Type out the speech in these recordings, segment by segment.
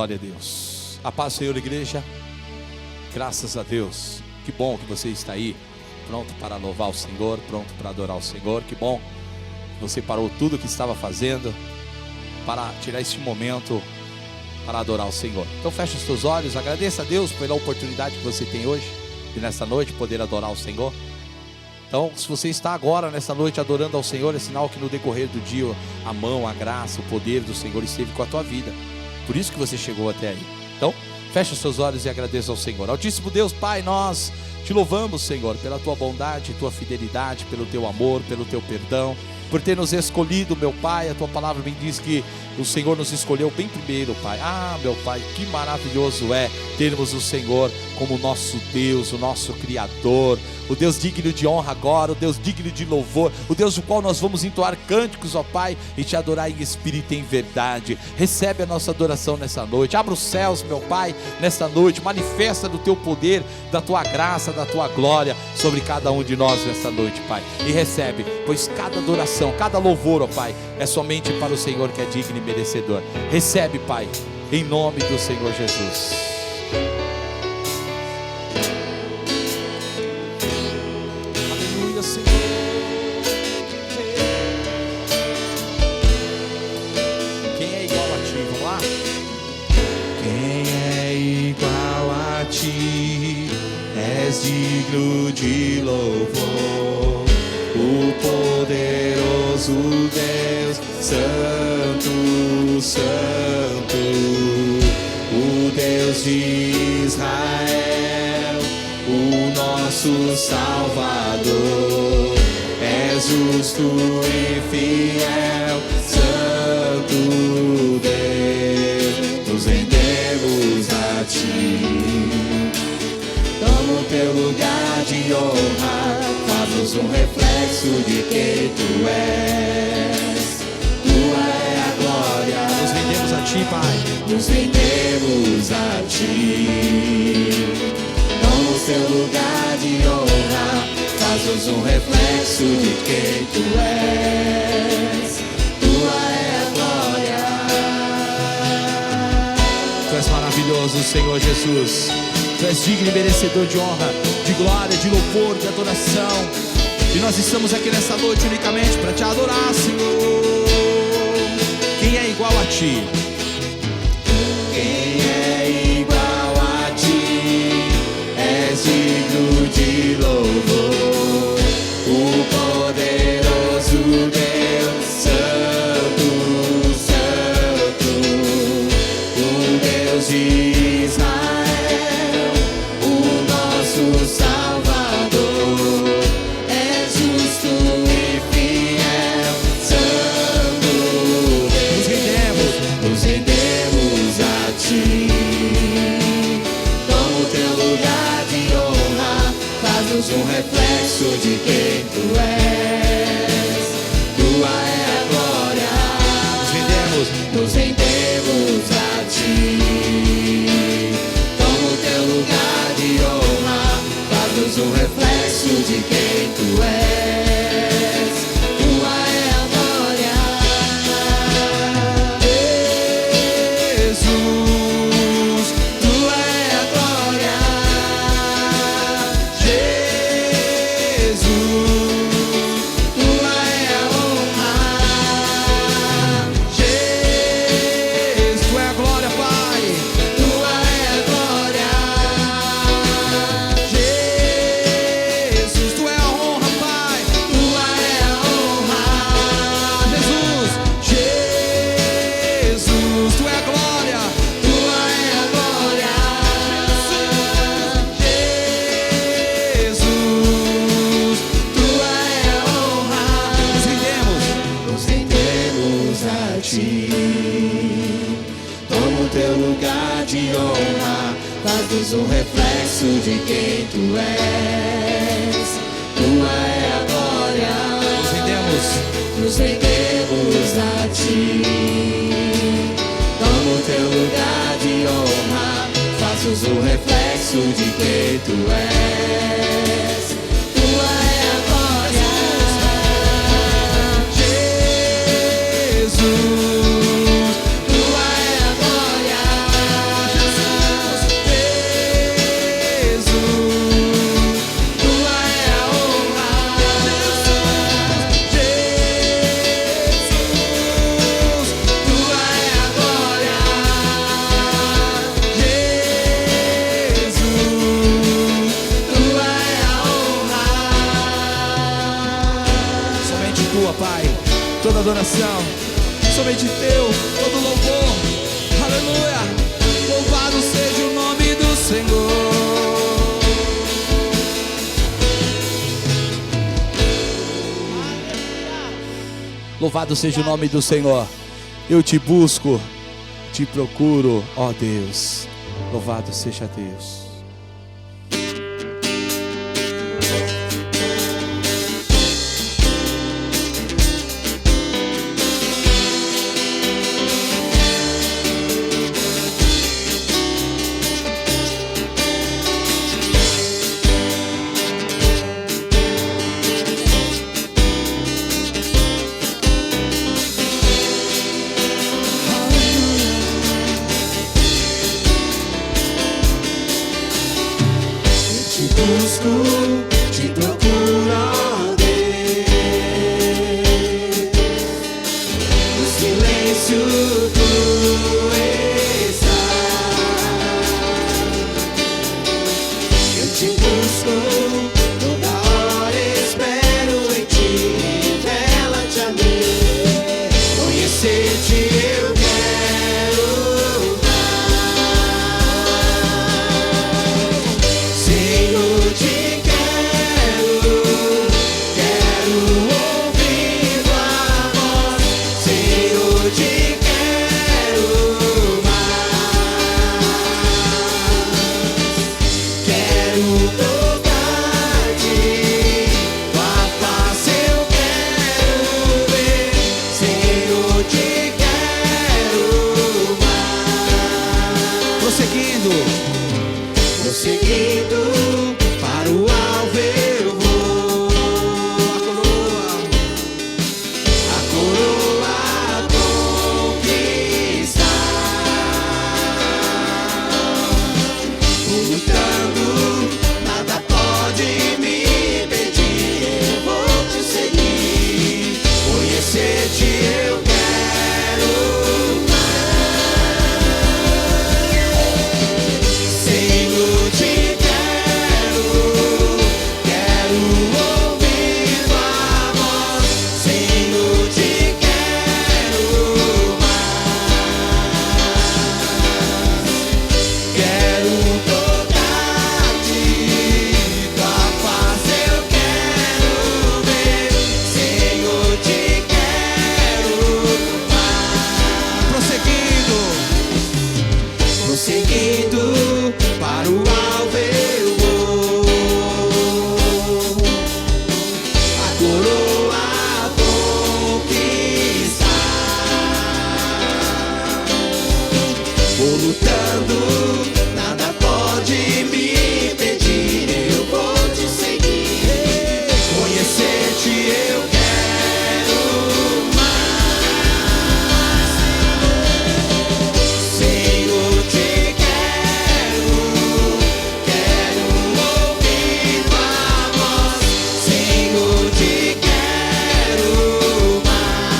Glória a Deus. A paz, Senhor, igreja. Graças a Deus. Que bom que você está aí, pronto para louvar o Senhor, pronto para adorar o Senhor. Que bom que você parou tudo o que estava fazendo para tirar este momento para adorar o Senhor. Então feche os teus olhos, agradeça a Deus pela oportunidade que você tem hoje e nessa noite poder adorar o Senhor. Então, se você está agora nessa noite adorando ao Senhor, é sinal que no decorrer do dia a mão, a graça, o poder do Senhor esteve com a tua vida. Por isso que você chegou até aí. Então, feche os seus olhos e agradeça ao Senhor. Altíssimo Deus, Pai, nós te louvamos, Senhor, pela tua bondade, tua fidelidade, pelo teu amor, pelo teu perdão, por ter nos escolhido, meu Pai. A tua palavra bem diz que o Senhor nos escolheu bem primeiro, Pai. Ah, meu Pai, que maravilhoso é termos o Senhor como nosso Deus, o nosso Criador, o Deus digno de honra agora, o Deus digno de louvor, o Deus do qual nós vamos entoar cânticos, ó Pai, e te adorar em espírito e em verdade. Recebe a nossa adoração nessa noite. Abra os céus, meu Pai, nessa noite. Manifesta do teu poder, da tua graça, da tua glória sobre cada um de nós nessa noite, Pai. E recebe, pois cada adoração, cada louvor, ó Pai, é somente para o Senhor que é digno e merecedor. Recebe, Pai, em nome do Senhor Jesus. És digno de louvor, o poderoso Deus, Santo, Santo, o Deus de Israel, o nosso Salvador. És justo e fiel, Santo Deus, nos rendemos a Ti. Toma o teu lugar de honra, faz-nos um reflexo de quem Tu és. Tua é a glória. Nos rendemos a Ti, Pai. Nos rendemos a Ti. Toma o teu lugar de honra, faz-nos um reflexo de quem Tu és. Tua é a glória. Tu és maravilhoso, Senhor Jesus. Tu és digno e merecedor de honra, de glória, de louvor, de adoração. E nós estamos aqui nessa noite unicamente para te adorar, Senhor. Quem é igual a Ti? Quem é igual a Ti? És digno de louvor, o poderoso Deus, Santo, Santo, o Deus de Israel, Salvador. É justo e fiel, Santo Deus, nos rendemos a Ti. Toma o teu lugar de honra, faz-nos um reflexo de quem Tu és. Tua é a glória. Nos rendemos a Ti. Toma o teu lugar de honra, faz-nos um reflexo de quem Tu és. Tua é a glória. Jesus, Tua é a glória. Jesus, Tua é a honra. Jesus, Tu é a glória, Pai. Tua é a glória. Jesus, Tu é a honra, Pai. Tua é a honra. Jesus, Jesus, Tu é a glória. Tua é a glória. Jesus, Tua é a honra. nos rendemos a Ti. Toma o teu lugar de honra, faz-nos um reflexo de quem Tu és. Tua é a glória. Nos rendemos a Ti. Toma o teu lugar de honra, faz-nos um reflexo de quem Tu és. Tua é a glória. Jesus, Tua é a glória. ó Pai, toda adoração, somente teu, todo louvor, aleluia. Louvado seja o nome do Senhor. Louvado seja o nome do Senhor. Eu te busco, te procuro, ó Deus. Louvado seja Deus. Te procuro, ó Deus. No silêncio tu estás. Eu te busco, toda hora espero em ti. Revela-te a mim, conhecer-te eu quero. Senhor, te quero ouvir tua voz. Senhor, te quero mais. Quero tocar-te, tua face eu quero ver. Senhor, te quero mais. Prosseguindo para o alvo eu vou. A coroa conquistar. Vou lutando, nada pode me impedir. Eu vou te seguir, conhecer-te eu quero mais. Senhor, te quero ouvir tua voz. Senhor, te quero mais. Quero tocar-te, tua face eu quero ver. Senhor, te quero mais. Prosseguindo para o alvo eu vou. A coroa conquistar. Vou lutando, nada pode me impedir. Eu vou te seguir, conhecer-te eu quero mais. Senhor, te quero ouvir tua voz. Senhor, te quero mais.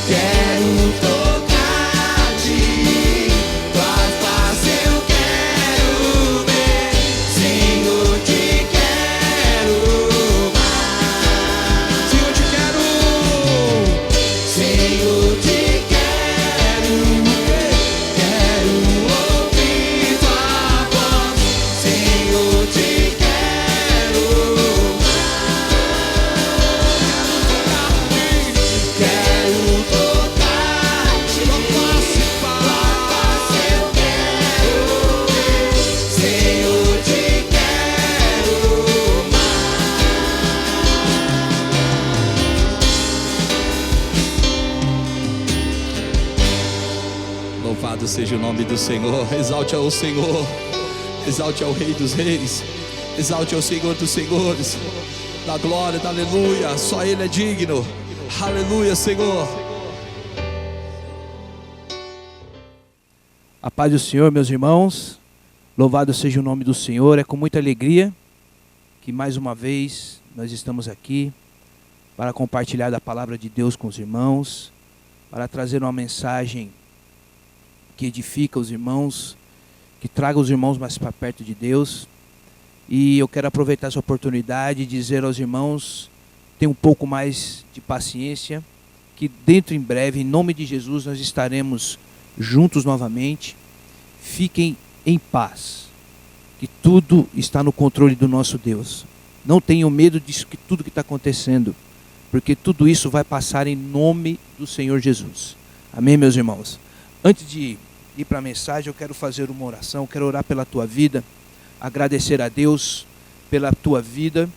Quero tocar-te, tua face eu quero ver. Senhor, te quero mais. Senhor, te quero. Senhor, te quero ouvir tua voz. Senhor, te quero mais. Quero tocar-te, tua face eu quero ver. Senhor, te quero mais. Louvado seja o nome do Senhor. Exalte ao Senhor, exalte ao Rei dos Reis, exalte ao Senhor dos Senhores. Da glória, da aleluia, só Ele é digno. Aleluia, Senhor. A paz do Senhor, meus irmãos. Louvado seja o nome do Senhor. É com muita alegria que mais uma vez nós estamos aqui para compartilhar da palavra de Deus com os irmãos, para trazer uma mensagem que edifica os irmãos, que traga os irmãos mais para perto de Deus. E eu quero aproveitar essa oportunidade e dizer aos irmãos, tenham um pouco mais de paciência, que dentro em breve, em nome de Jesus, nós estaremos juntos novamente. Fiquem em paz, que tudo está no controle do nosso Deus. Não tenham medo disso, que tudo que está acontecendo, porque tudo isso vai passar em nome do Senhor Jesus. Amém, meus irmãos? Antes de ir para a mensagem, eu quero fazer uma oração, quero orar pela tua vida, agradecer a Deus pela tua vida,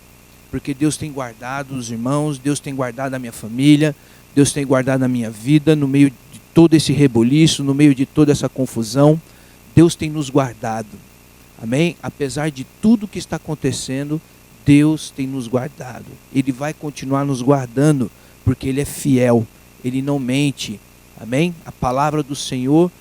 porque Deus tem guardado os irmãos, Deus tem guardado a minha família, Deus tem guardado a minha vida no meio de todo esse reboliço, no meio de toda essa confusão. Deus tem nos guardado. Amém? Apesar de tudo que está acontecendo, Deus tem nos guardado. Ele vai continuar nos guardando, porque Ele é fiel, Ele não mente. Amém? A palavra do Senhor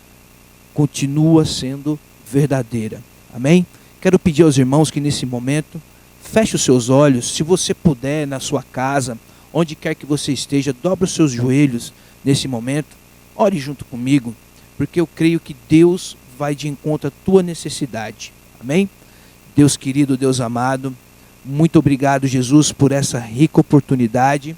continua sendo verdadeira. Amém? Quero pedir aos irmãos que nesse momento, feche os seus olhos, se você puder, na sua casa, onde quer que você esteja, dobre os seus joelhos nesse momento, ore junto comigo, porque eu creio que Deus vai de encontro à tua necessidade. Amém? Deus querido, Deus amado, muito obrigado, Jesus, por essa rica oportunidade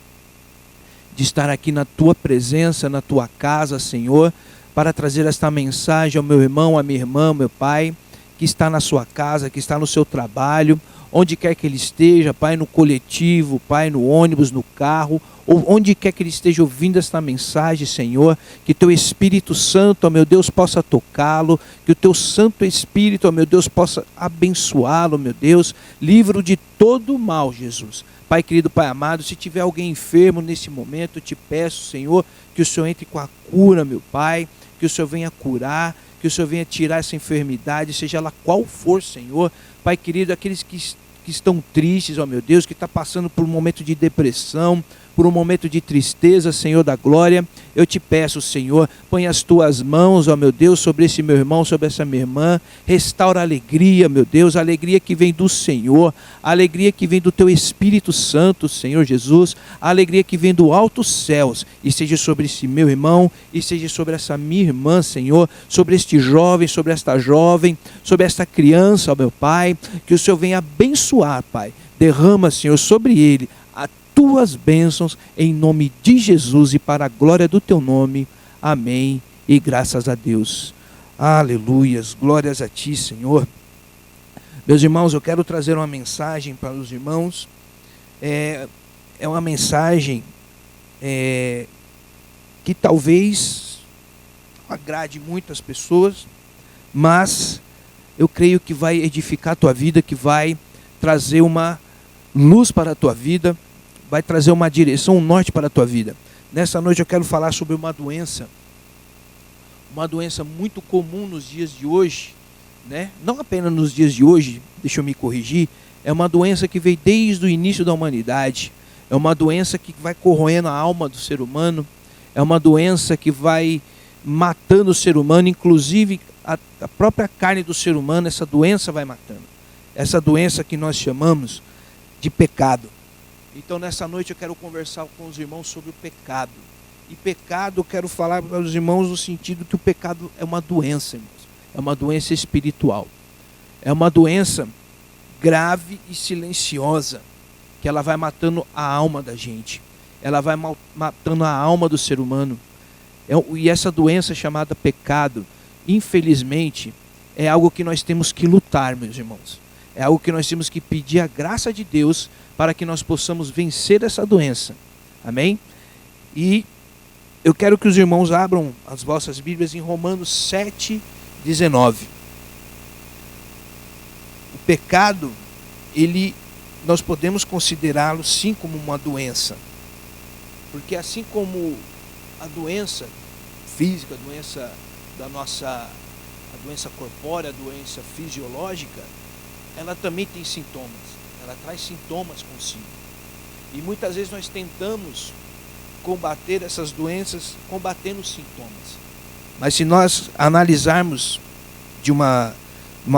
de estar aqui na tua presença, na tua casa, Senhor, para trazer esta mensagem ao meu irmão, à minha irmã, meu Pai, que está na sua casa, que está no seu trabalho, onde quer que ele esteja, Pai, no coletivo, Pai, no ônibus, no carro, ou onde quer que ele esteja ouvindo esta mensagem, Senhor, que teu Espírito Santo, ó meu Deus, possa tocá-lo, que o teu Santo Espírito, ó meu Deus, possa abençoá-lo, meu Deus, livre-o de todo o mal, Jesus. Pai querido, Pai amado, se tiver alguém enfermo nesse momento, eu te peço, Senhor, que o Senhor entre com a cura, meu Pai, que o Senhor venha curar, que o Senhor venha tirar essa enfermidade, seja lá qual for, Senhor. Pai querido, aqueles que estão tristes, ó meu Deus, que está passando por um momento de depressão, por um momento de tristeza, Senhor da glória, eu te peço, Senhor, põe as tuas mãos, ó meu Deus, sobre esse meu irmão, sobre essa minha irmã, restaura a alegria, meu Deus, a alegria que vem do Senhor, a alegria que vem do teu Espírito Santo, Senhor Jesus, a alegria que vem do altos céus, e seja sobre esse meu irmão, e seja sobre essa minha irmã, Senhor, sobre este jovem, sobre esta jovem, sobre esta criança, ó meu Pai, que o Senhor venha abençoar, Pai, derrama, Senhor, sobre ele tuas bênçãos, em nome de Jesus e para a glória do teu nome. Amém. E graças a Deus. Aleluias. Glórias a ti, Senhor. Meus irmãos, eu quero trazer uma mensagem para os irmãos. É uma mensagem que talvez agrade muitas pessoas, mas eu creio que vai edificar a tua vida, que vai trazer uma luz para a tua vida, vai trazer uma direção, um norte para a tua vida. Nessa noite eu quero falar sobre uma doença muito comum nos dias de hoje, né? Não apenas nos dias de hoje, deixa eu me corrigir, é uma doença que veio desde o início da humanidade, é uma doença que vai corroendo a alma do ser humano, é uma doença que vai matando o ser humano, inclusive a própria carne do ser humano, essa doença vai matando. Essa doença que nós chamamos de pecado. Então nessa noite eu quero conversar com os irmãos sobre o pecado. E pecado eu quero falar para os irmãos no sentido que o pecado é uma doença, irmãos. É uma doença espiritual. É uma doença grave e silenciosa, que ela vai matando a alma da gente. Ela vai matando a alma do ser humano. E essa doença chamada pecado, infelizmente, é algo que nós temos que lutar, meus irmãos. É algo que nós temos que pedir a graça de Deus para que nós possamos vencer essa doença. Amém? E eu quero que os irmãos abram as vossas Bíblias em Romanos 7:19. O pecado, nós podemos considerá-lo sim como uma doença. Porque assim como a doença física, a doença a doença corpórea, a doença fisiológica, ela também tem sintomas. Ela traz sintomas consigo. E muitas vezes nós tentamos combater essas doenças combatendo os sintomas. Mas se nós analisarmos de uma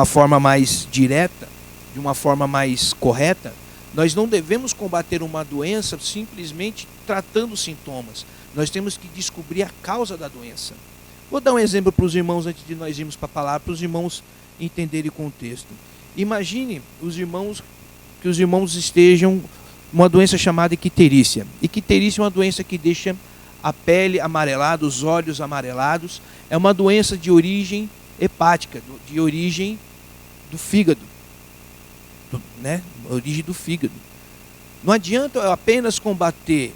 forma mais direta, de uma forma mais correta, nós não devemos combater uma doença simplesmente tratando os sintomas. Nós temos que descobrir a causa da doença. Vou dar um exemplo para os irmãos antes de nós irmos para a palavra, para os irmãos entenderem o contexto. Imagine os irmãos estejam uma doença chamada icterícia. Icterícia é uma doença que deixa a pele amarelada, os olhos amarelados. É uma doença de origem hepática, de origem do fígado, né? Origem do fígado. Não adianta eu apenas combater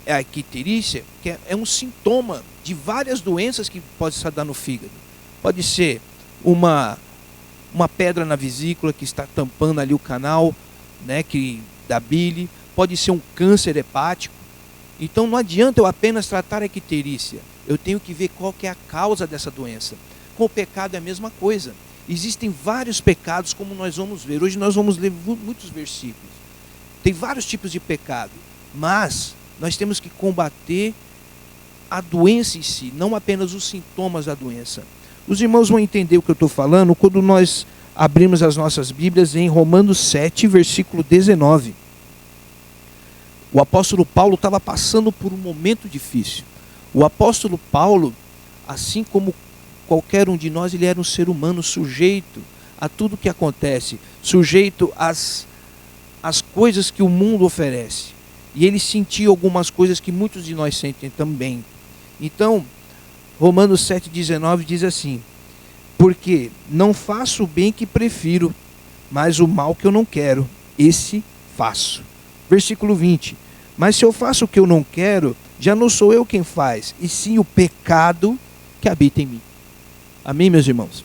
a icterícia, que é um sintoma de várias doenças que pode estar dando no fígado. Pode ser uma pedra na vesícula que está tampando ali o canal, né, da bile. Pode ser um câncer hepático. Então não adianta eu apenas tratar a icterícia. Eu tenho que ver qual que é a causa dessa doença. Com o pecado é a mesma coisa. Existem vários pecados, como nós vamos ver. Hoje nós vamos ler muitos versículos. Tem vários tipos de pecado. Mas nós temos que combater a doença em si, não apenas os sintomas da doença. Os irmãos vão entender o que eu estou falando quando nós abrimos as nossas Bíblias em Romanos 7, versículo 19. O apóstolo Paulo estava passando por um momento difícil. O apóstolo Paulo, assim como qualquer um de nós, ele era um ser humano sujeito a tudo que acontece, sujeito às coisas que o mundo oferece. E ele sentia algumas coisas que muitos de nós sentem também. Então, Romanos 7,19 diz assim: porque não faço o bem que prefiro, mas o mal que eu não quero, esse faço. Versículo 20: mas se eu faço o que eu não quero, já não sou eu quem faz, e sim o pecado que habita em mim. Amém, meus irmãos?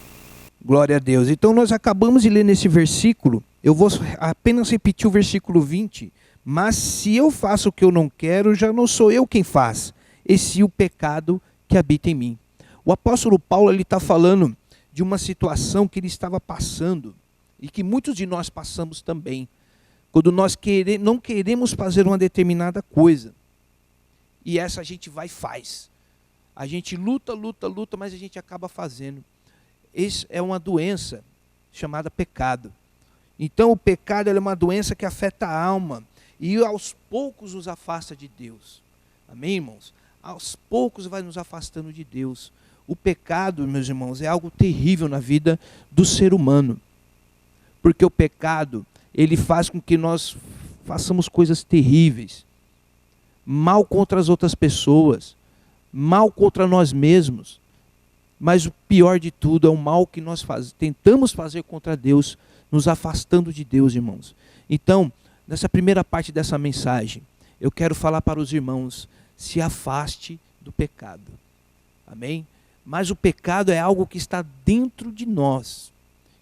Glória a Deus. Então nós acabamos de ler nesse versículo, eu vou apenas repetir o versículo 20, mas se eu faço o que eu não quero, já não sou eu quem faz, e sim o pecado que habita em mim. O apóstolo Paulo está falando de uma situação que ele estava passando, e que muitos de nós passamos também, quando nós não queremos fazer uma determinada coisa, e essa a gente vai e faz. A gente luta, mas a gente acaba fazendo. Isso é uma doença chamada pecado. Então o pecado é uma doença que afeta a alma, e aos poucos nos afasta de Deus. Amém, irmãos? Aos poucos vai nos afastando de Deus. O pecado, meus irmãos, é algo terrível na vida do ser humano. Porque o pecado, ele faz com que nós façamos coisas terríveis. Mal contra as outras pessoas. Mal contra nós mesmos. Mas o pior de tudo é o mal que nós tentamos fazer contra Deus, nos afastando de Deus, irmãos. Então, nessa primeira parte dessa mensagem, eu quero falar para os irmãos: se afaste do pecado. Amém? Mas o pecado é algo que está dentro de nós.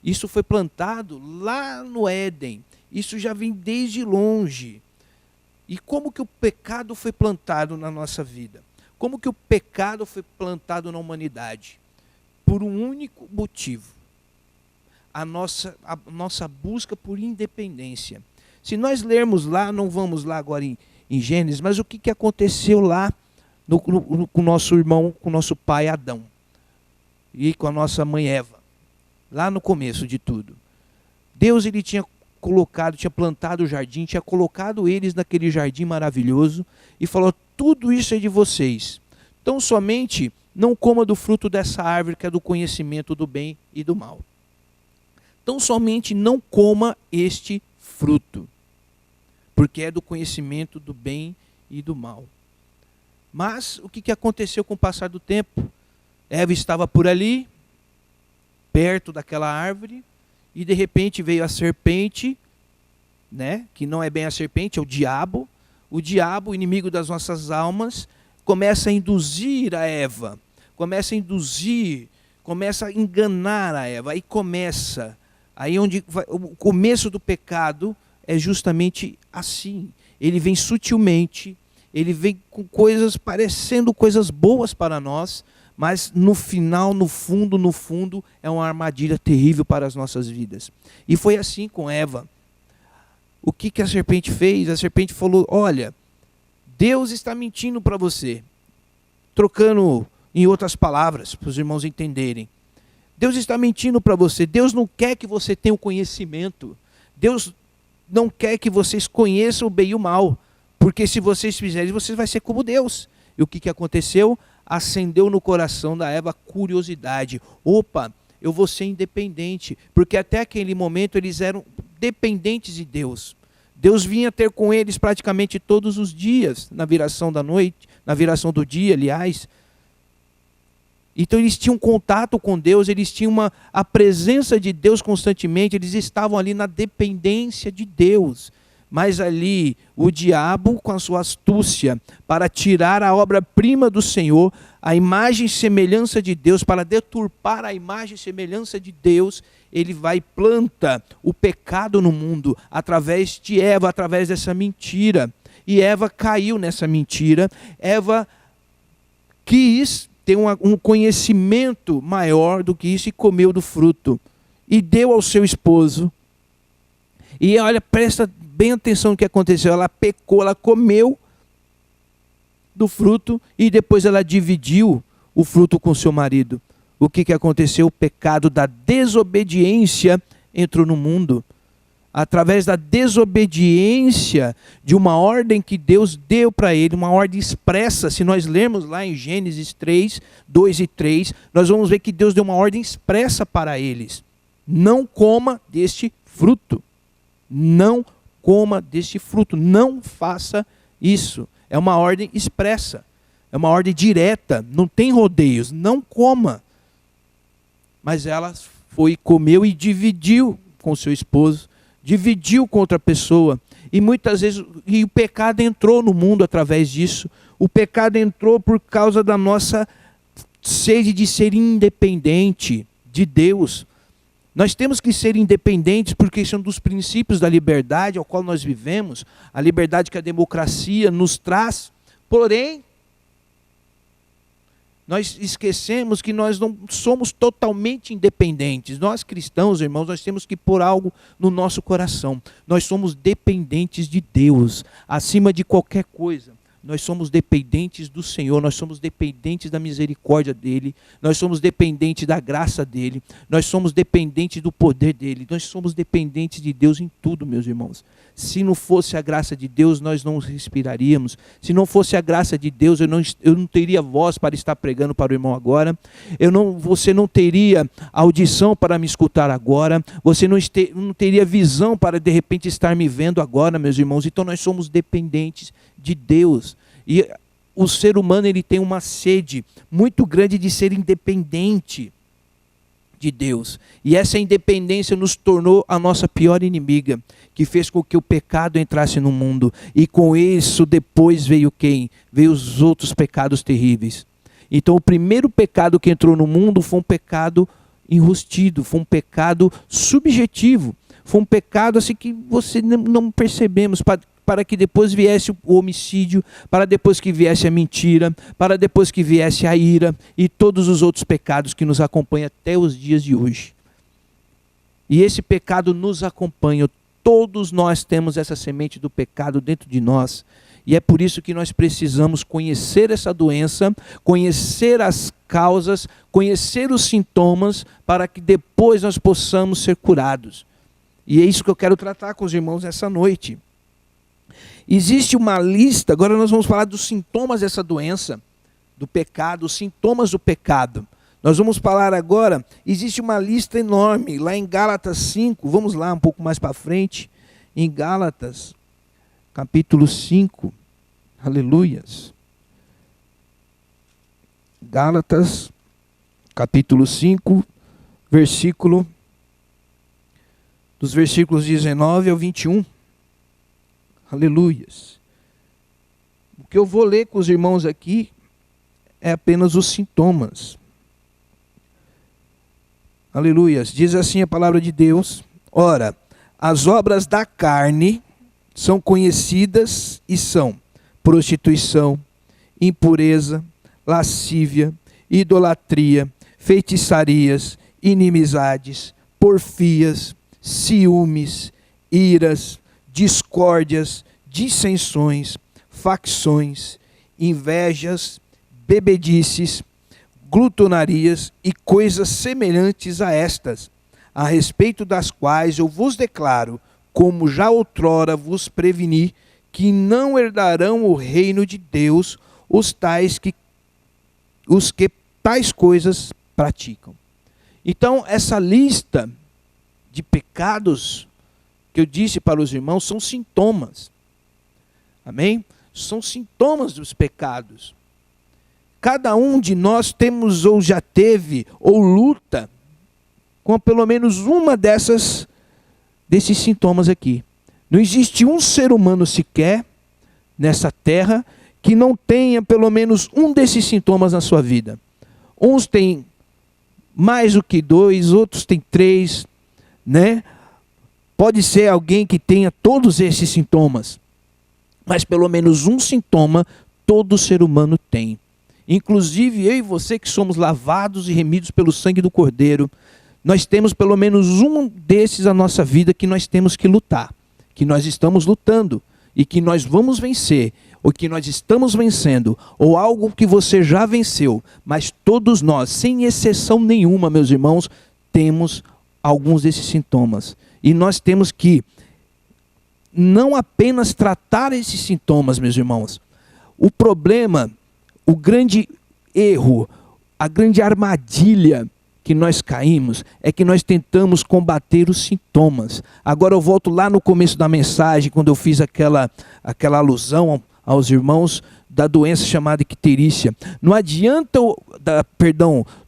Isso foi plantado lá no Éden. Isso já vem desde longe. E como que o pecado foi plantado na nossa vida? Como que o pecado foi plantado na humanidade? Por um único motivo: a nossa busca por independência. Se nós lermos lá, não vamos lá agora em Gênesis, mas o que aconteceu lá com o nosso irmão, com o nosso pai Adão, e com a nossa mãe Eva, lá no começo de tudo. Deus, ele tinha plantado o jardim, tinha colocado eles naquele jardim maravilhoso, e falou: tudo isso é de vocês, então somente não coma do fruto dessa árvore que é do conhecimento do bem e do mal. Então somente não coma este fruto, porque é do conhecimento do bem e do mal. Mas o que aconteceu com o passar do tempo? Eva estava por ali, perto daquela árvore, e de repente veio a serpente, né, que não é bem a serpente, é o diabo. O diabo, inimigo das nossas almas, começa a induzir a Eva, começa a enganar a Eva. Aí onde o começo do pecado é justamente assim. Ele vem sutilmente, ele vem com coisas parecendo coisas boas para nós, mas no final, no fundo, é uma armadilha terrível para as nossas vidas. E foi assim com Eva. O que a serpente fez? A serpente falou: olha, Deus está mentindo para você. Trocando em outras palavras, para os irmãos entenderem. Deus está mentindo para você. Deus não quer que você tenha o conhecimento. Deus não quer que vocês conheçam o bem e o mal. Porque se vocês fizerem, vocês vão ser como Deus. E o que aconteceu? Acendeu no coração da Eva a curiosidade. Opa, eu vou ser independente. Porque até aquele momento eles eram dependentes de Deus. Deus vinha ter com eles praticamente todos os dias, na viração da noite, na viração do dia, aliás. Então eles tinham contato com Deus, eles tinham a presença de Deus constantemente, eles estavam ali na dependência de Deus. Mas ali o diabo, com a sua astúcia, para tirar a obra-prima do Senhor, a imagem e semelhança de Deus, para deturpar a imagem e semelhança de Deus, ele vai e planta o pecado no mundo, através de Eva, através dessa mentira. E Eva caiu nessa mentira. Eva quis ter um conhecimento maior do que isso e comeu do fruto. E deu ao seu esposo. E olha, presta bem atenção no que aconteceu. Ela pecou, ela comeu do fruto e depois ela dividiu o fruto com seu marido. O que aconteceu? O pecado da desobediência entrou no mundo. Através da desobediência de uma ordem que Deus deu para ele, uma ordem expressa. Se nós lermos lá em Gênesis 3, 2 e 3, nós vamos ver que Deus deu uma ordem expressa para eles. Não coma deste fruto. Não coma deste fruto. Não faça isso. É uma ordem expressa. É uma ordem direta. Não tem rodeios. Não coma. Mas ela foi, comeu e dividiu com seu esposo, dividiu com outra pessoa. E muitas vezes o pecado entrou no mundo através disso. O pecado entrou por causa da nossa sede de ser independente de Deus. Nós temos que ser independentes porque isso é um dos princípios da liberdade ao qual nós vivemos, a liberdade que a democracia nos traz. Porém, nós esquecemos que nós não somos totalmente independentes. Nós cristãos, irmãos, nós temos que pôr algo no nosso coração. Nós somos dependentes de Deus, acima de qualquer coisa. Nós somos dependentes do Senhor, nós somos dependentes da misericórdia dEle, nós somos dependentes da graça dEle, nós somos dependentes do poder dEle, nós somos dependentes de Deus em tudo, meus irmãos. Se não fosse a graça de Deus, nós não respiraríamos. Se não fosse a graça de Deus, eu não teria voz para estar pregando para o irmão agora. Você não teria audição para me escutar agora. Você não teria visão para de repente estar me vendo agora, meus irmãos. Então nós somos dependentes de Deus. E o ser humano ele tem uma sede muito grande de ser independente de Deus. E essa independência nos tornou a nossa pior inimiga, que fez com que o pecado entrasse no mundo. E com isso depois veio quem? Veio os outros pecados terríveis. Então o primeiro pecado que entrou no mundo foi um pecado enrustido, foi um pecado subjetivo. Foi um pecado assim que você não percebemos, para que depois viesse o homicídio, para depois que viesse a mentira, para depois que viesse a ira e todos os outros pecados que nos acompanham até os dias de hoje. E esse pecado nos acompanha, todos nós temos essa semente do pecado dentro de nós. E é por isso que nós precisamos conhecer essa doença, conhecer as causas, conhecer os sintomas, para que depois nós possamos ser curados. E é isso que eu quero tratar com os irmãos essa noite. Existe uma lista, agora nós vamos falar dos sintomas dessa doença, do pecado, os sintomas do pecado. Nós vamos falar agora, existe uma lista enorme, lá em Gálatas 5, vamos lá um pouco mais para frente, em Gálatas, capítulo 5, aleluias. Gálatas, capítulo 5, dos versículos 19 ao 21. Aleluias. O que eu vou ler com os irmãos aqui é apenas os sintomas. Aleluias. Diz assim a palavra de Deus: ora, as obras da carne são conhecidas e são prostituição, impureza, lascívia, idolatria, feitiçarias, inimizades, porfias, ciúmes, iras, discórdias, dissensões, facções, invejas, bebedices, glutonarias e coisas semelhantes a estas, a respeito das quais eu vos declaro, como já outrora vos preveni, que não herdarão o reino de Deus os que tais coisas praticam. Então, essa lista de pecados que eu disse para os irmãos são sintomas. Amém? São sintomas dos pecados. Cada um de nós temos ou já teve ou luta com pelo menos uma desses sintomas aqui. Não existe um ser humano sequer nessa terra que não tenha pelo menos um desses sintomas na sua vida. Uns têm mais do que 2, outros têm 3, né? Pode ser alguém que tenha todos esses sintomas, mas pelo menos um sintoma todo ser humano tem. Inclusive eu e você que somos lavados e remidos pelo sangue do Cordeiro, nós temos pelo menos um desses na nossa vida que nós temos que lutar, que nós estamos lutando e que nós vamos vencer, ou que nós estamos vencendo, ou algo que você já venceu, mas todos nós, sem exceção nenhuma, meus irmãos, temos alguns desses sintomas. E nós temos que não apenas tratar esses sintomas, meus irmãos. O problema, o grande erro, a grande armadilha que nós caímos é que nós tentamos combater os sintomas. Agora eu volto lá no começo da mensagem, quando eu fiz aquela alusão aos irmãos da doença chamada icterícia. Não adianta,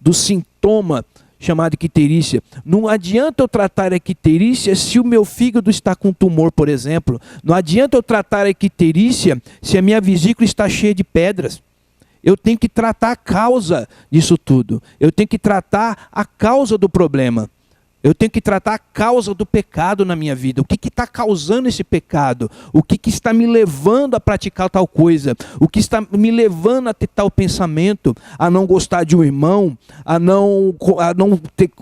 do sintoma chamado icterícia. Não adianta eu tratar a icterícia se o meu fígado está com tumor, por exemplo. Não adianta eu tratar a icterícia se a minha vesícula está cheia de pedras. Eu tenho que tratar a causa disso tudo. Eu tenho que tratar a causa do problema. Eu tenho que tratar a causa do pecado na minha vida. O que está causando esse pecado? O que está me levando a praticar tal coisa? O que está me levando a ter tal pensamento? A não gostar de um irmão? A não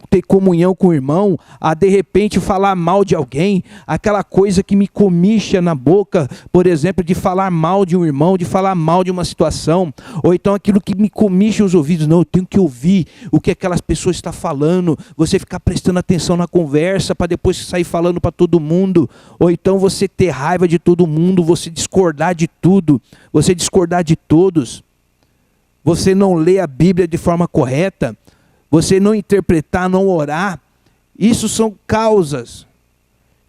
ter comunhão com o irmão? A de repente falar mal de alguém? Aquela coisa que me comicha na boca, por exemplo, de falar mal de um irmão, de falar mal de uma situação. Ou então aquilo que me comicha os ouvidos. Não, eu tenho que ouvir o que aquelas pessoas estão falando. Você ficar prestando atenção na conversa para depois sair falando para todo mundo, ou então você ter raiva de todo mundo, você discordar de tudo, você discordar de todos, você não ler a Bíblia de forma correta, você não interpretar, não orar. Isso são causas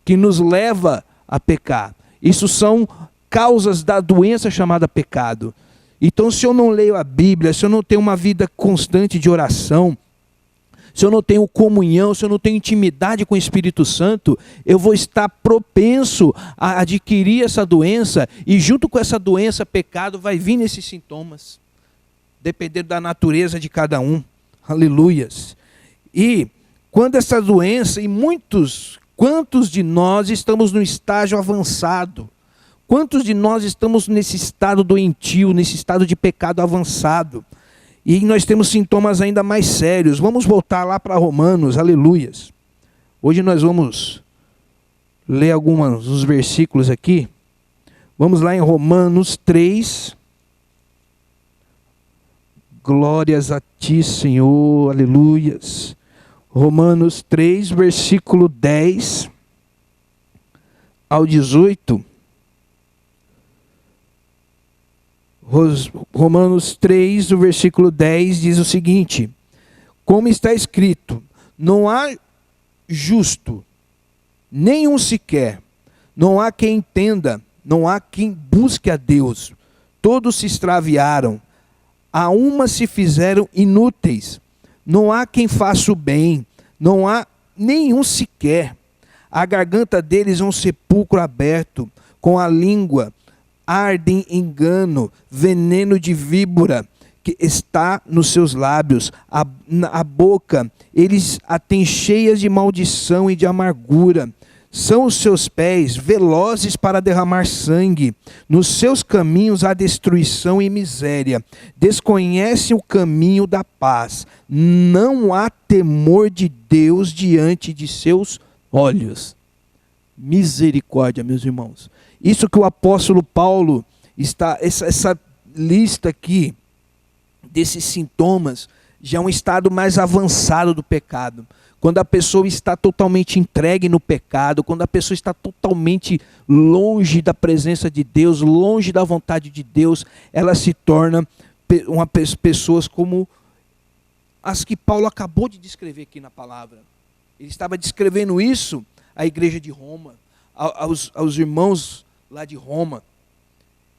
que nos levam a pecar. Isso são causas da doença chamada pecado. Então, se eu não leio a Bíblia, se eu não tenho uma vida constante de oração, se eu não tenho comunhão, se eu não tenho intimidade com o Espírito Santo, eu vou estar propenso a adquirir essa doença, e junto com essa doença, pecado, vai vir nesses sintomas, dependendo da natureza de cada um. Aleluias. E quando essa doença, e quantos de nós estamos no estágio avançado? Quantos de nós estamos nesse estado doentio, nesse estado de pecado avançado? E nós temos sintomas ainda mais sérios. Vamos voltar lá para Romanos, aleluias. Hoje nós vamos ler alguns versículos aqui. Vamos lá em Romanos 3. Glórias a ti, Senhor, aleluias. Romanos 3, versículo 10 ao 18. Romanos 3, o versículo 10 diz o seguinte: como está escrito, não há justo, nenhum sequer, não há quem entenda, não há quem busque a Deus, todos se extraviaram, a uma se fizeram inúteis, não há quem faça o bem, não há nenhum sequer, a garganta deles é um sepulcro aberto, com a língua ardem engano, veneno de víbora que está nos seus lábios, a boca eles a têm cheias de maldição e de amargura. São os seus pés velozes para derramar sangue, nos seus caminhos há destruição e miséria, desconhecem o caminho da paz, não há temor de Deus diante de seus olhos. Misericórdia, meus irmãos. Isso que o apóstolo Paulo está, essa lista aqui desses sintomas, já é um estado mais avançado do pecado. Quando a pessoa está totalmente entregue no pecado, quando a pessoa está totalmente longe da presença de Deus, longe da vontade de Deus, ela se torna pessoas como as que Paulo acabou de descrever aqui na palavra. Ele estava descrevendo isso à igreja de Roma, aos irmãos lá de Roma.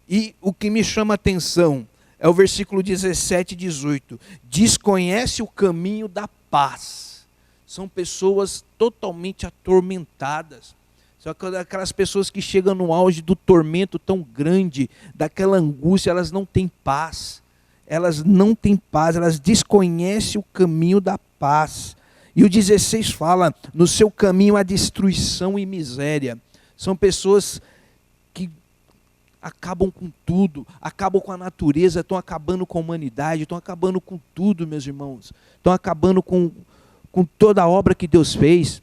E o que me chama a atenção é o versículo 17 e 18. Desconhece o caminho da paz. São pessoas totalmente atormentadas. São aquelas pessoas que chegam no auge do tormento tão grande, daquela angústia, elas não têm paz. Elas não têm paz, elas desconhecem o caminho da paz. E o 16 fala, no seu caminho há destruição e miséria. São pessoas que acabam com tudo, acabam com a natureza, estão acabando com a humanidade, estão acabando com tudo, meus irmãos. Estão acabando com toda a obra que Deus fez.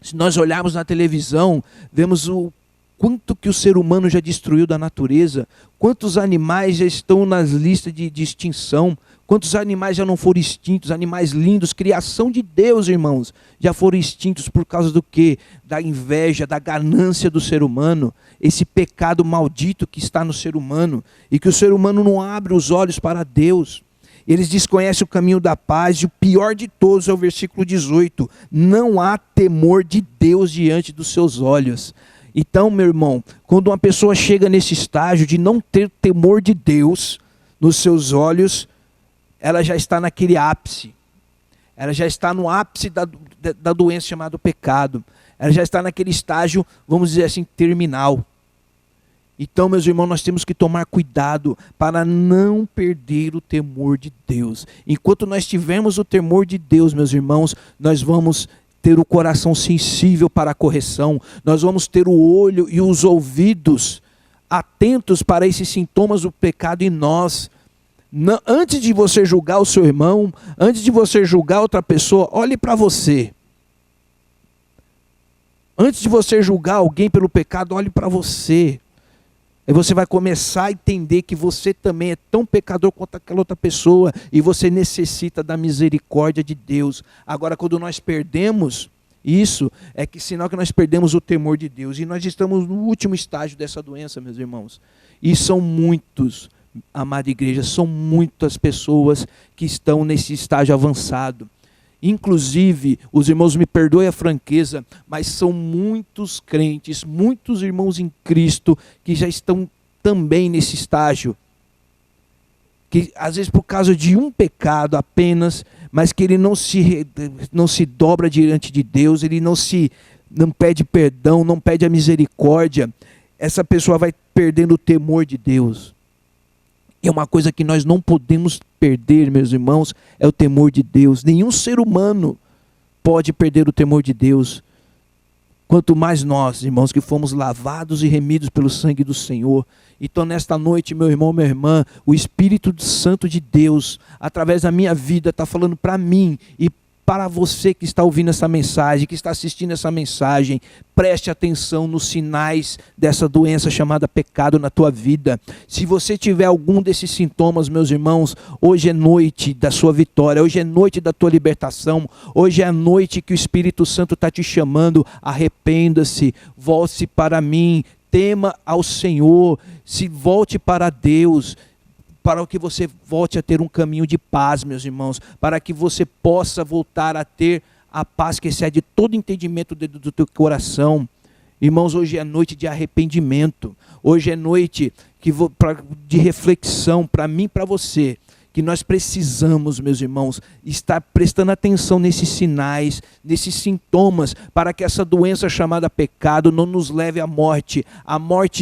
Se nós olharmos na televisão, vemos o quanto que o ser humano já destruiu da natureza, quantos animais já estão nas listas de extinção, quantos animais já não foram extintos, animais lindos, criação de Deus, irmãos, já foram extintos por causa do quê? Da inveja, da ganância do ser humano, esse pecado maldito que está no ser humano, e que o ser humano não abre os olhos para Deus. Eles desconhecem o caminho da paz, e o pior de todos é o versículo 18, não há temor de Deus diante dos seus olhos. Então, meu irmão, quando uma pessoa chega nesse estágio de não ter temor de Deus nos seus olhos, ela já está naquele ápice. Ela já está no ápice da doença chamada pecado. Ela já está naquele estágio, vamos dizer assim, terminal. Então, meus irmãos, nós temos que tomar cuidado para não perder o temor de Deus. Enquanto nós tivermos o temor de Deus, meus irmãos, nós vamos ter o coração sensível para a correção, nós vamos ter o olho e os ouvidos atentos para esses sintomas do pecado em nós. Antes de você julgar o seu irmão, antes de você julgar outra pessoa, olhe para você. Antes de você julgar alguém pelo pecado, olhe para você. Aí você vai começar a entender que você também é tão pecador quanto aquela outra pessoa e você necessita da misericórdia de Deus. Agora, quando nós perdemos isso, é que sinal que nós perdemos o temor de Deus. E nós estamos no último estágio dessa doença, meus irmãos. E são muitos, amada igreja, são muitas pessoas que estão nesse estágio avançado. Inclusive, os irmãos me perdoem a franqueza, mas são muitos crentes, muitos irmãos em Cristo que já estão também nesse estágio. Que às vezes por causa de um pecado apenas, mas que ele não se dobra diante de Deus, ele não pede perdão, não pede a misericórdia, essa pessoa vai perdendo o temor de Deus. E é uma coisa que nós não podemos perder, meus irmãos, é o temor de Deus. Nenhum ser humano pode perder o temor de Deus. Quanto mais nós, irmãos, que fomos lavados e remidos pelo sangue do Senhor. Então, nesta noite, meu irmão, minha irmã, o Espírito Santo de Deus, através da minha vida, está falando para mim e para você que está ouvindo essa mensagem, que está assistindo essa mensagem, preste atenção nos sinais dessa doença chamada pecado na tua vida. Se você tiver algum desses sintomas, meus irmãos, hoje é noite da sua vitória, hoje é noite da tua libertação, hoje é a noite que o Espírito Santo está te chamando, arrependa-se, volte para mim, tema ao Senhor, se volte para Deus, para que você volte a ter um caminho de paz, meus irmãos, para que você possa voltar a ter a paz que excede todo entendimento dentro do teu coração. Irmãos, hoje é noite de arrependimento, hoje é noite de reflexão para mim e para você, que nós precisamos, meus irmãos, estar prestando atenção nesses sinais, nesses sintomas, para que essa doença chamada pecado não nos leve à morte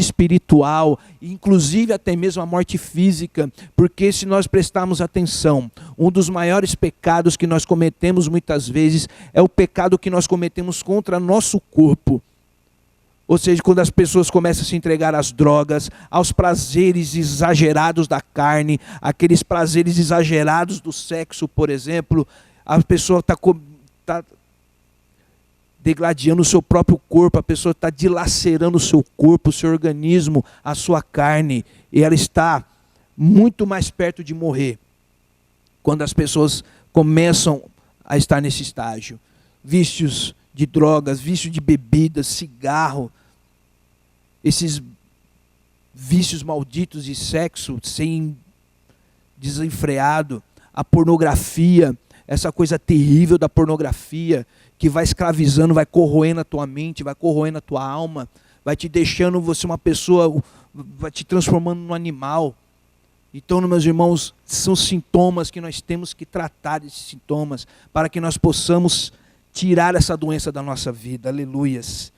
espiritual, inclusive até mesmo à morte física, porque se nós prestarmos atenção, um dos maiores pecados que nós cometemos muitas vezes é o pecado que nós cometemos contra nosso corpo. Ou seja, quando as pessoas começam a se entregar às drogas, aos prazeres exagerados da carne, aqueles prazeres exagerados do sexo, por exemplo, a pessoa está degladiando o seu próprio corpo, a pessoa está dilacerando o seu corpo, o seu organismo, a sua carne, e ela está muito mais perto de morrer, quando as pessoas começam a estar nesse estágio. Vícios de drogas, vício de bebidas, cigarro, esses vícios malditos de sexo sem desenfreado, a pornografia, essa coisa terrível da pornografia, que vai escravizando, vai corroendo a tua mente, vai corroendo a tua alma, vai te deixando você uma pessoa, vai te transformando num animal. Então, meus irmãos, são sintomas que nós temos que tratar, esses sintomas, para que nós possamos tirar essa doença da nossa vida. Aleluias.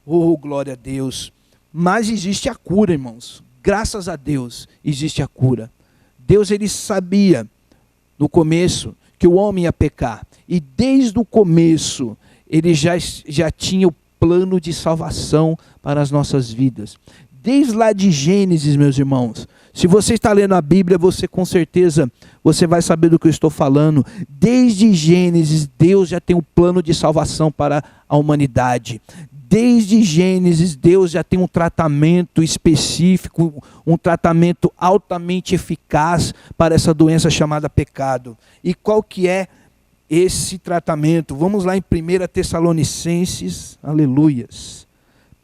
Oh, glória a Deus. Mas existe a cura, irmãos. Graças a Deus existe a cura. Deus, ele sabia no começo que o homem ia pecar. E desde o começo, ele já tinha o plano de salvação para as nossas vidas. Desde lá de Gênesis, meus irmãos. Se você está lendo a Bíblia, você com certeza, você vai saber do que eu estou falando. Desde Gênesis, Deus já tem um plano de salvação para a humanidade. Desde Gênesis, Deus já tem um tratamento específico, um tratamento altamente eficaz para essa doença chamada pecado. E qual que é esse tratamento? Vamos lá em 1 Tessalonicenses, aleluias.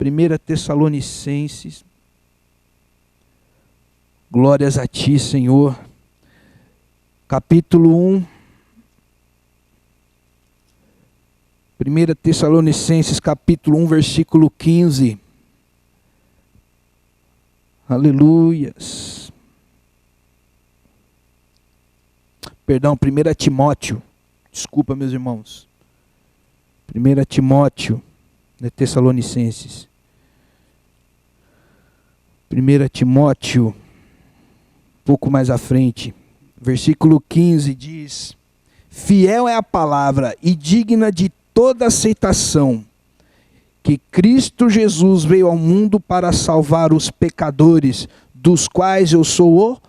1 Tessalonicenses, glórias a ti, Senhor. Capítulo 1. 1 Tessalonicenses, capítulo 1, versículo 15. Aleluias. Perdão, 1 Timóteo. Desculpa, meus irmãos. 1 Timóteo, de Tessalonicenses. 1 Timóteo, pouco mais à frente, versículo 15 diz: fiel é a palavra e digna de toda aceitação, que Cristo Jesus veio ao mundo para salvar os pecadores, dos quais eu sou o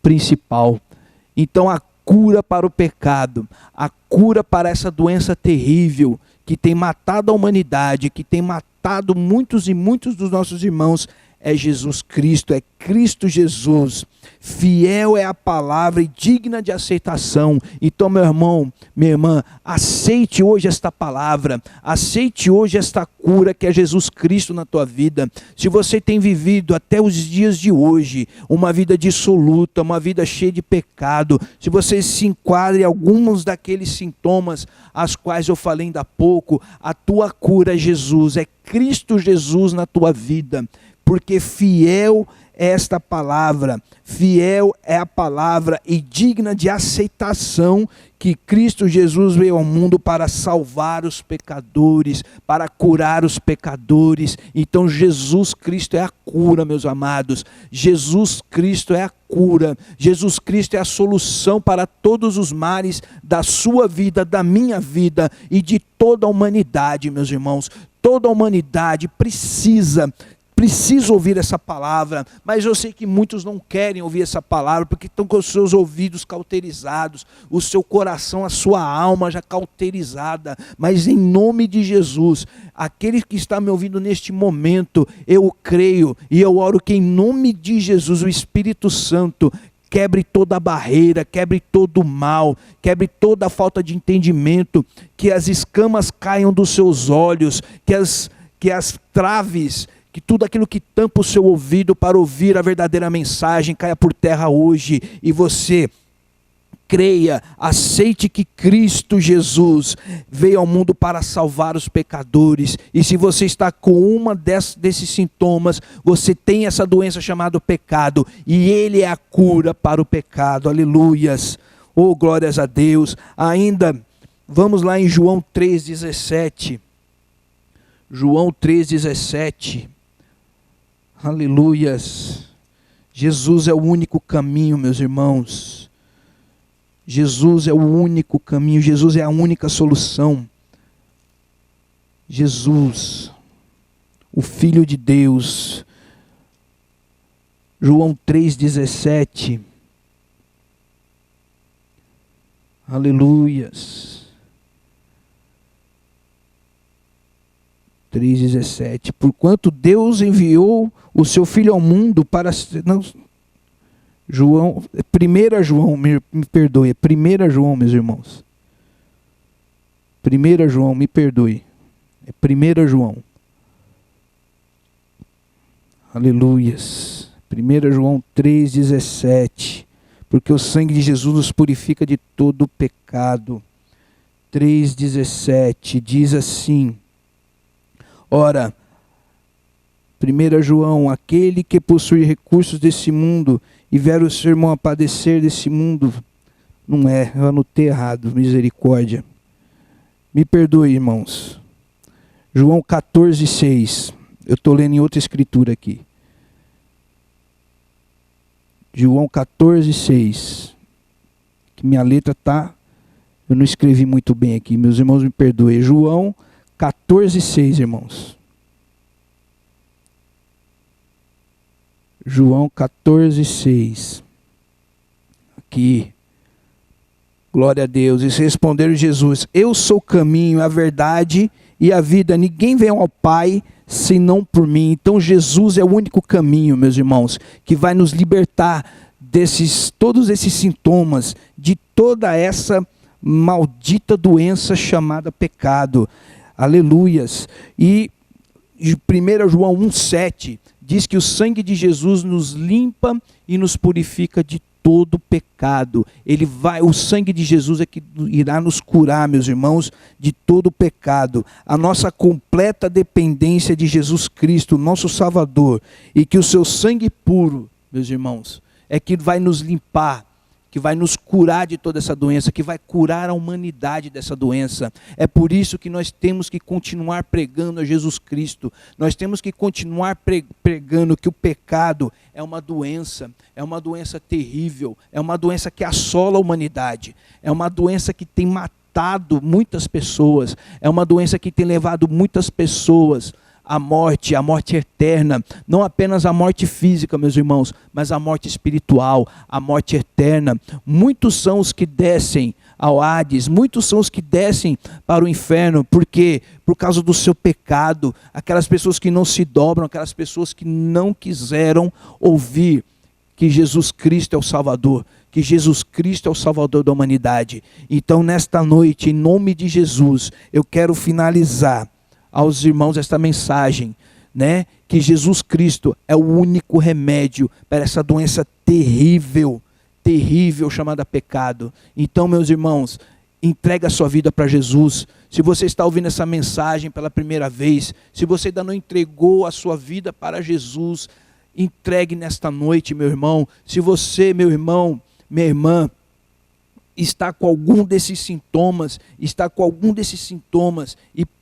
principal. Então a cura para o pecado, a cura para essa doença terrível que tem matado a humanidade, que tem matado muitos e muitos dos nossos irmãos, é Jesus Cristo, é Cristo Jesus. Fiel é a palavra e digna de aceitação. Então, meu irmão, minha irmã, aceite hoje esta palavra, aceite hoje esta cura que é Jesus Cristo na tua vida. Se você tem vivido até os dias de hoje uma vida dissoluta, uma vida cheia de pecado, se você se enquadra em alguns daqueles sintomas as quais eu falei ainda há pouco, a tua cura é Jesus, é Cristo Jesus na tua vida. Porque fiel é esta palavra, fiel é a palavra e digna de aceitação que Cristo Jesus veio ao mundo para salvar os pecadores, para curar os pecadores. Então Jesus Cristo é a cura, meus amados. Jesus Cristo é a cura. Jesus Cristo é a solução para todos os males da sua vida, da minha vida e de toda a humanidade, meus irmãos. Toda a humanidade precisa ouvir essa palavra, mas eu sei que muitos não querem ouvir essa palavra, porque estão com os seus ouvidos cauterizados, o seu coração, a sua alma já cauterizada. Mas em nome de Jesus, aquele que está me ouvindo neste momento, eu creio e eu oro que em nome de Jesus, o Espírito Santo quebre toda a barreira, quebre todo o mal, quebre toda a falta de entendimento, que as escamas caiam dos seus olhos, que as traves, que tudo aquilo que tampa o seu ouvido para ouvir a verdadeira mensagem caia por terra hoje, e você creia, aceite que Cristo Jesus veio ao mundo para salvar os pecadores. E se você está com uma desses sintomas, você tem essa doença chamada pecado, e Ele é a cura para o pecado. Aleluias, oh glórias a Deus. Ainda, vamos lá em João 3,17. João 3,17. Aleluias. Jesus é o único caminho, meus irmãos. Jesus é o único caminho, Jesus é a única solução. Jesus, o Filho de Deus. João 3,17. Aleluias. 3,17. Porquanto Deus enviou o seu Filho ao mundo para... Não, João, 1 João, me perdoe, 1 João, meus irmãos. 1 João, me perdoe. É 1 João. Aleluias. 1 João 3,17. porque o sangue de Jesus nos purifica de todo pecado. 3,17 diz assim: ora, 1 João, aquele que possui recursos desse mundo e vier o seu irmão a padecer desse mundo, não é, eu anotei errado, misericórdia. Me perdoe, irmãos. João 14,6. Eu estou lendo em outra escritura aqui. João 14,6. Que minha letra está... Eu não escrevi muito bem aqui, meus irmãos me perdoem. João 14,6, irmãos. João 14,6. Aqui. Glória a Deus. E responderam Jesus: eu sou o caminho, a verdade e a vida. Ninguém vem ao Pai senão por mim. Então Jesus é o único caminho, meus irmãos, que vai nos libertar todos esses sintomas, de toda essa maldita doença chamada pecado. Aleluias. E 1 João 1,7 diz que o sangue de Jesus nos limpa e nos purifica de todo pecado. O sangue de Jesus é que irá nos curar, meus irmãos, de todo pecado. A nossa completa dependência de Jesus Cristo, nosso Salvador, e que o seu sangue puro, meus irmãos, é que vai nos limpar, que vai nos curar de toda essa doença, que vai curar a humanidade dessa doença. É por isso que nós temos que continuar pregando a Jesus Cristo. Nós temos que continuar pregando que o pecado é uma doença terrível, é uma doença que assola a humanidade, é uma doença que tem matado muitas pessoas, é uma doença que tem levado muitas pessoas a morte eterna, não apenas a morte física, meus irmãos, mas a morte espiritual, a morte eterna. Muitos são os que descem ao Hades, muitos são os que descem para o inferno, porque por causa do seu pecado, aquelas pessoas que não se dobram, aquelas pessoas que não quiseram ouvir que Jesus Cristo é o Salvador, que Jesus Cristo é o Salvador da humanidade. Então nesta noite, em nome de Jesus, eu quero finalizar aos irmãos esta mensagem, né? Que Jesus Cristo é o único remédio para essa doença terrível, terrível chamada pecado. Então, meus irmãos, entregue a sua vida para Jesus. Se você está ouvindo essa mensagem pela primeira vez, se você ainda não entregou a sua vida para Jesus, entregue nesta noite, meu irmão. Se você, meu irmão, minha irmã, está com algum desses sintomas e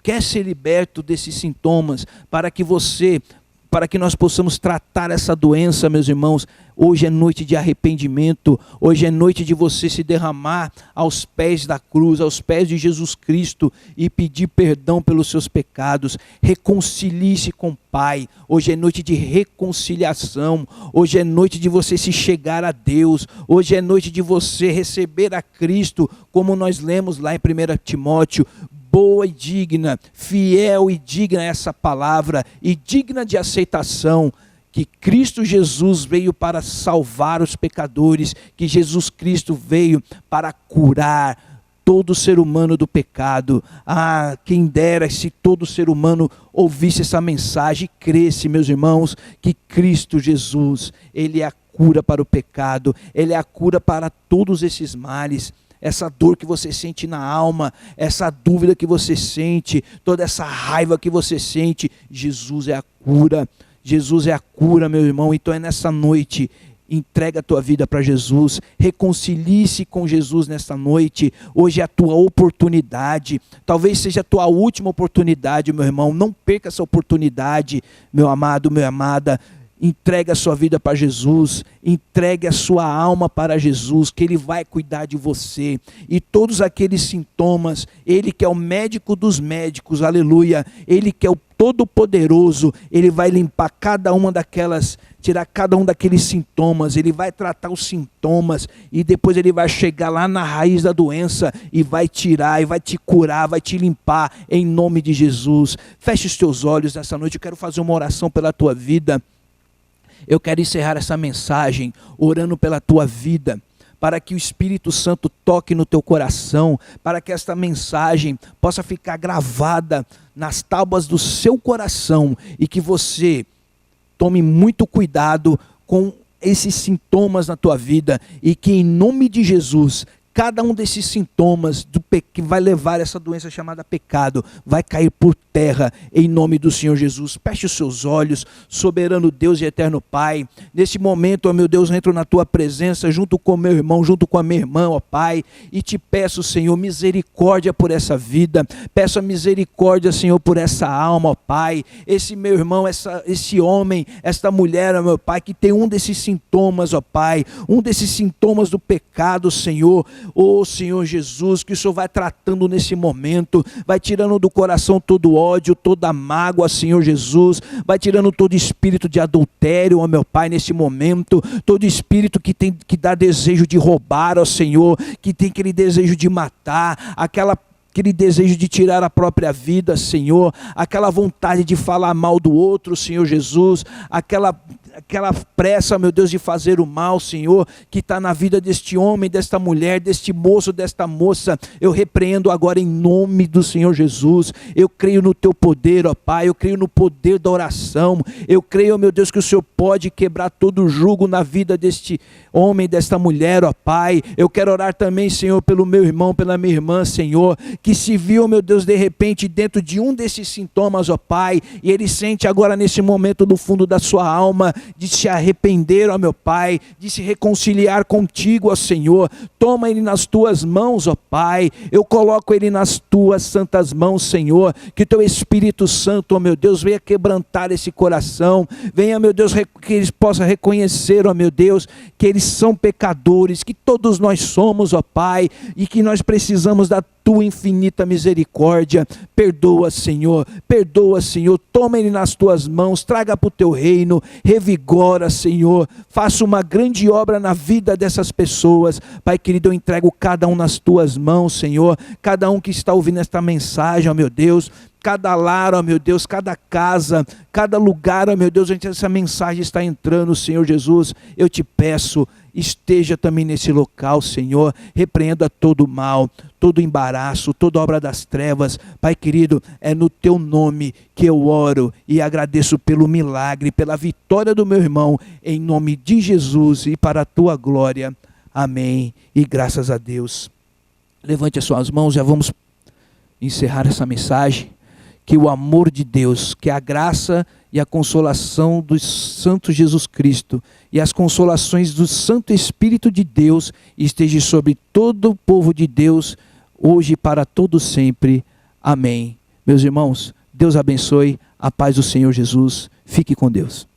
quer ser liberto desses sintomas, para que nós possamos tratar essa doença, meus irmãos, hoje é noite de arrependimento, hoje é noite de você se derramar aos pés da cruz, aos pés de Jesus Cristo e pedir perdão pelos seus pecados. Reconcilie-se com o Pai. Hoje é noite de reconciliação, hoje é noite de você se chegar a Deus, hoje é noite de você receber a Cristo, como nós lemos lá em 1 Timóteo. Boa e digna, fiel e digna essa palavra, e digna de aceitação, que Cristo Jesus veio para salvar os pecadores, que Jesus Cristo veio para curar todo ser humano do pecado. Ah, quem dera se todo ser humano ouvisse essa mensagem e cresce, meus irmãos, que Cristo Jesus, Ele é a cura para o pecado, Ele é a cura para todos esses males. Essa dor que você sente na alma, essa dúvida que você sente, toda essa raiva que você sente, Jesus é a cura. Jesus é a cura, meu irmão. Então é nessa noite, entrega a tua vida para Jesus, reconcilie-se com Jesus nesta noite. Hoje é a tua oportunidade, talvez seja a tua última oportunidade, meu irmão. Não perca essa oportunidade, meu amado, minha amada. Entregue a sua vida para Jesus, entregue a sua alma para Jesus, que Ele vai cuidar de você. E todos aqueles sintomas, Ele que é o médico dos médicos, aleluia, Ele que é o Todo-Poderoso, Ele vai limpar cada uma daquelas, tirar cada um daqueles sintomas, Ele vai tratar os sintomas, e depois Ele vai chegar lá na raiz da doença, e vai tirar, e vai te curar, vai te limpar, em nome de Jesus. Feche os teus olhos nessa noite, eu quero fazer uma oração pela tua vida. Eu quero encerrar essa mensagem orando pela tua vida, para que o Espírito Santo toque no teu coração, para que esta mensagem possa ficar gravada nas tábuas do seu coração, e que você tome muito cuidado com esses sintomas na tua vida e que em nome de Jesus, cada um desses sintomas que vai levar essa doença chamada pecado, vai cair por terra, em nome do Senhor Jesus. Feche os seus olhos, soberano Deus e eterno Pai. Nesse momento, ó meu Deus, entro na tua presença, junto com meu irmão, junto com a minha irmã, ó Pai, e te peço, Senhor, misericórdia por essa vida, peço a misericórdia, Senhor, por essa alma, ó Pai. Esse meu irmão, esse homem, esta mulher, ó meu Pai, que tem um desses sintomas, ó Pai, um desses sintomas do pecado, Senhor. Ó Senhor Jesus, que o Senhor vai tratando nesse momento, vai tirando do coração todo ódio, toda mágoa, Senhor Jesus, vai tirando todo espírito de adultério, ó meu Pai, nesse momento, todo espírito que dá desejo de roubar, ó Senhor, que tem aquele desejo de matar, aquele desejo de tirar a própria vida, Senhor, aquela vontade de falar mal do outro, Senhor Jesus, aquela pressa, meu Deus, de fazer o mal, Senhor, que está na vida deste homem, desta mulher, deste moço, desta moça, eu repreendo agora em nome do Senhor Jesus. Eu creio no teu poder, ó Pai, eu creio no poder da oração, eu creio, meu Deus, que o Senhor pode quebrar todo o jugo na vida deste homem, desta mulher, ó Pai. Eu quero orar também, Senhor, pelo meu irmão, pela minha irmã, Senhor, que se viu, meu Deus, de repente dentro de um desses sintomas, ó Pai, e ele sente agora nesse momento no fundo da sua alma de se arrepender, ó meu Pai, de se reconciliar contigo, ó Senhor. Toma ele nas tuas mãos, ó Pai, eu coloco ele nas tuas santas mãos, Senhor, que o teu Espírito Santo, ó meu Deus, venha quebrantar esse coração, venha, meu Deus, que eles possam reconhecer, ó meu Deus, que eles são pecadores, que todos nós somos, ó Pai, e que nós precisamos da tua infinita misericórdia. Perdoa, Senhor, toma ele nas tuas mãos, traga para o teu reino, revigora, Senhor, faça uma grande obra na vida dessas pessoas, Pai querido, eu entrego cada um nas tuas mãos, Senhor, cada um que está ouvindo esta mensagem, ó meu Deus, cada lar, ó meu Deus, cada casa, cada lugar, ó meu Deus, onde essa mensagem está entrando, Senhor Jesus, eu te peço, esteja também nesse local, Senhor, repreenda todo mal, todo embaraço, toda obra das trevas, Pai querido, é no teu nome que eu oro e agradeço pelo milagre, pela vitória do meu irmão, em nome de Jesus e para a tua glória, amém, e graças a Deus. Levante as suas mãos, já vamos encerrar essa mensagem. Que o amor de Deus, que a graça e a consolação do Santo Jesus Cristo e as consolações do Santo Espírito de Deus esteja sobre todo o povo de Deus, hoje e para todo sempre. Amém. Meus irmãos, Deus abençoe, a paz do Senhor Jesus. Fique com Deus.